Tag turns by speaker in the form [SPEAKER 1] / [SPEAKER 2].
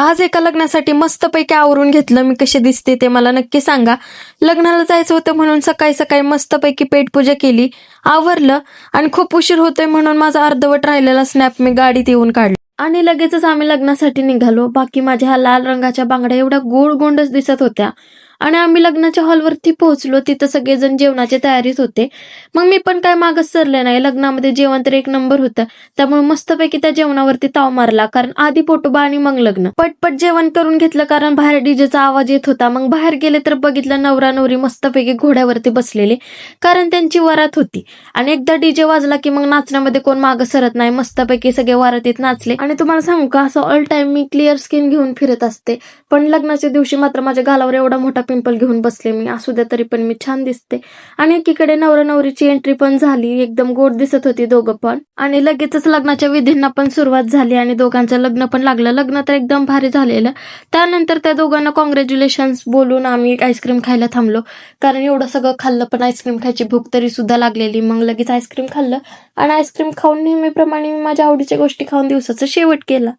[SPEAKER 1] आज एका लग्नासाठी मस्तपैकी आवरून घेतलं. मी कशी दिसते ते मला नक्की सांगा. लग्नाला जायचं होतं म्हणून सकाळी सकाळी मस्तपैकी पेटपूजा केली, आवरलं आणि खूप उशीर होतोय म्हणून माझा अर्धवट राहिलेला स्नॅप मी गाडीत येऊन काढला आणि लगेचच आम्ही लग्नासाठी निघालो. बाकी माझ्या ह्या लाल रंगाच्या बांगड्या एवढ्या गोड गोंडच दिसत होत्या आणि आम्ही लग्नाच्या हॉलवरती पोहोचलो. तिथं सगळेजण जेवणाच्या तयारीत होते. मग मी पण काय मागच सरले नाही. लग्नामध्ये जेवण तर एक नंबर होतं, त्यामुळे मस्तपैकी त्या जेवणावरती ताव मारला. कारण आधी पोटोबा आणि मग लग्न. पटपट जेवण करून घेतलं कारण बाहेर डीजेचा आवाज येत होता. मग बाहेर गेले तर बघितलं नवरा नवरी मस्तपैकी घोड्यावरती बसलेले, कारण त्यांची वरात होती. आणि एकदा डीजे वाजला की मग नाचण्यामध्ये कोण मागं सरत नाही. मस्तपैकी सगळे वरातीत नाचले. आणि तुम्हाला सांगू का, असं ऑल टाइम मी क्लिअर स्किन घेऊन फिरत असते, पण लग्नाच्या दिवशी मात्र माझ्या गालावर एवढा मोठा पिंपल घेऊन बसले मी. असू द्या, तरी पण मी छान दिसते. आणि एकीकडे नवरा नवरीची एंट्री पण झाली. एकदम गोड दिसत होती दोघं पण. आणि लगेचच लग्नाच्या विधींना पण सुरुवात झाली आणि दोघांचं लग्न पण लागलं. लग्न तर एकदम भारी झालेलं. त्यानंतर त्या दोघांना कॉंग्रॅच्युलेशन्स बोलून आम्ही आईस्क्रीम खायला थांबलो, कारण एवढं सगळं खाल्लं पण आईस्क्रीम खायची भूक तरी सुद्धा लागलेली. मग लगेच आईस्क्रीम खाल्लं आणि आईस्क्रीम खाऊन नेहमीप्रमाणे मी माझ्या आवडीच्या गोष्टी खाऊन दिवसाचा शेवट केला.